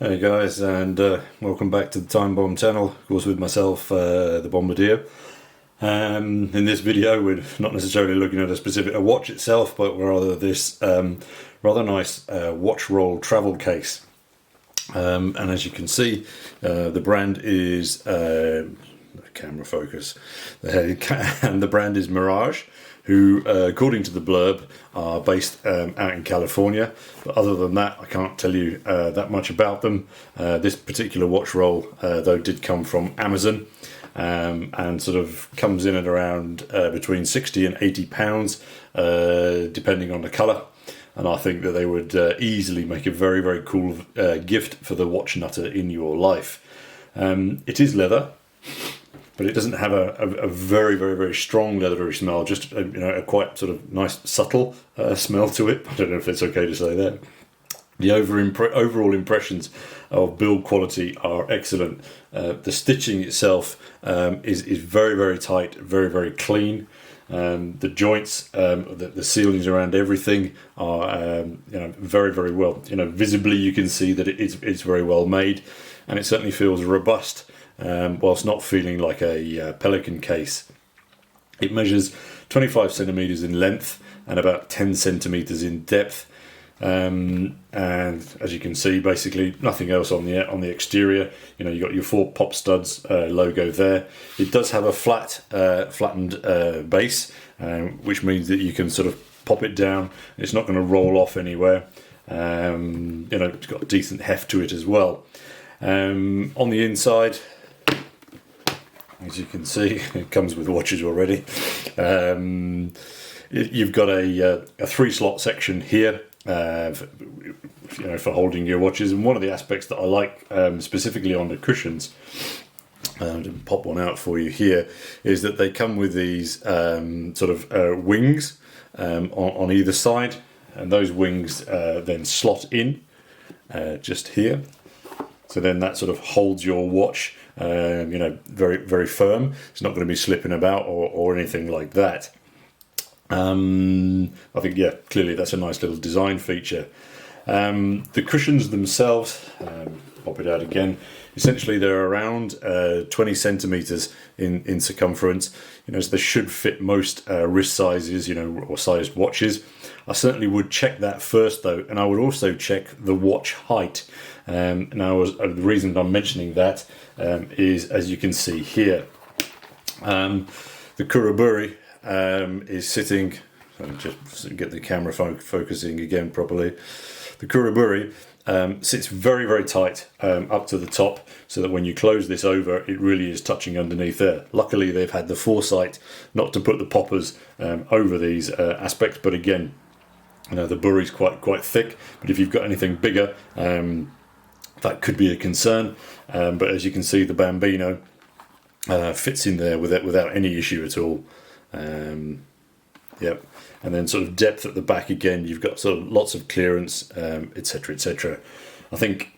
Hey guys, and welcome back to the Time Bomb channel. Of course, with myself, the Bombardier. In this video, we're not necessarily looking at a watch itself, but rather this rather nice watch roll travel case. And as you can see, the brand is camera focus, and the brand is Mirage, who, according to the blurb, are based out in California. But other than that, I can't tell you that much about them. This particular watch roll, though, did come from Amazon, and sort of comes in at around between 60 and 80 pounds, depending on the colour. And I think that they would easily make a very, very cool gift for the watch nutter in your life. It is leather, but it doesn't have a very, very, very strong leathery smell, just a quite sort of nice, subtle smell to it. I don't know if it's okay to say that. The overall impressions of build quality are excellent. The stitching itself is very, very tight, very, very clean. The joints, the ceilings around everything are very, very well. Visibly you can see that it's very well made, and it certainly feels robust. Whilst not feeling like a pelican case. It measures 25 centimeters in length and about 10 centimeters in depth, and as you can see, basically nothing else on the exterior. You got your 4 pop studs logo there. It does have a flattened base, which means that you can sort of pop it down. It's not going to roll off anywhere. It's got decent heft to it as well. On the inside, as you can see, it comes with watches already. You've got a 3-slot section here, for holding your watches. And one of the aspects that I like, specifically on the cushions, and pop one out for you here, is that they come with these wings on either side, and those wings then slot in just here. So then that sort of holds your watch, very, very firm. It's not going to be slipping about or anything like that. I think, clearly that's a nice little design feature. The cushions themselves, pop it out again. Essentially, they're around 20 centimeters in circumference. So they should fit most wrist sizes, or sized watches. I certainly would check that first, though, and I would also check the watch height. Now, the reason I'm mentioning that is, as you can see here, the Kuraburi is sitting. Just get the camera focusing again properly. The Kuraburi sits very, very tight up to the top, so that when you close this over, it really is touching underneath there. Luckily, they've had the foresight not to put the poppers over these aspects, but again, the buri's quite thick. But if you've got anything bigger, that could be a concern. But as you can see, the Bambino fits in there without any issue at all. Yep. And then sort of depth at the back again, you've got sort of lots of clearance, etc., etc. I think,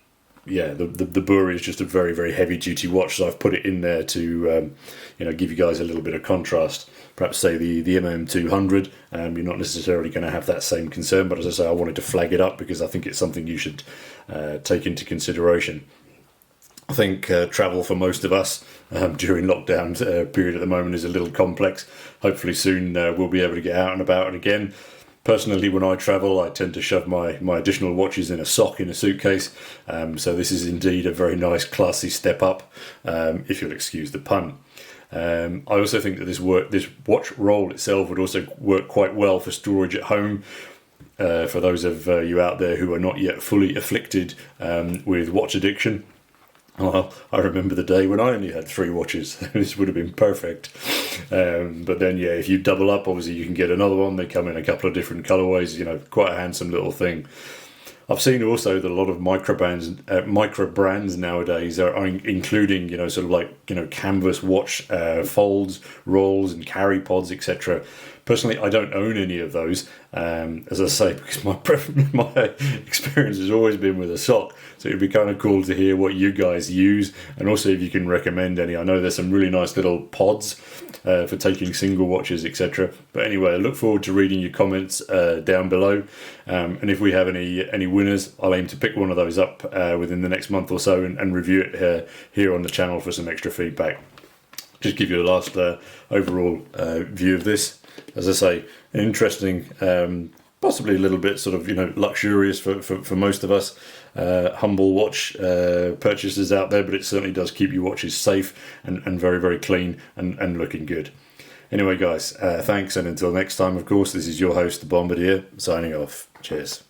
the Buri is just a very, very heavy duty watch, so I've put it in there to give you guys a little bit of contrast. Perhaps say the MM200, you're not necessarily going to have that same concern, but as I say, I wanted to flag it up because I think it's something you should take into consideration. I think travel for most of us during lockdown period at the moment is a little complex. Hopefully soon we'll be able to get out and about again. Personally, when I travel, I tend to shove my additional watches in a sock in a suitcase. So this is indeed a very nice, classy step up, if you'll excuse the pun. I also think that this watch roll itself would also work quite well for storage at home. For those of you out there who are not yet fully afflicted with watch addiction. Well, I remember the day when I only had 3 watches. This would have been perfect. But then, if you double up, obviously you can get another one. They come in a couple of different colorways, quite a handsome little thing. I've seen also that a lot of micro brands nowadays are including, canvas watch folds, rolls and carry pods, etc. Personally, I don't own any of those, as I say, because my experience has always been with a sock. So it'd be kind of cool to hear what you guys use, and also if you can recommend any. I know there's some really nice little pods for taking single watches, etc. But anyway, I look forward to reading your comments down below, and if we have any winners. I'll aim to pick one of those up within the next month or so and review it here on the channel for some extra feedback. Just give you a last overall view of this. As I say, an interesting, possibly a little bit sort of, luxurious for most of us. Humble watch purchases out there, but it certainly does keep your watches safe and very, very clean and looking good. Anyway, guys, thanks, and until next time, of course, this is your host, the Bombardier, signing off. Cheers.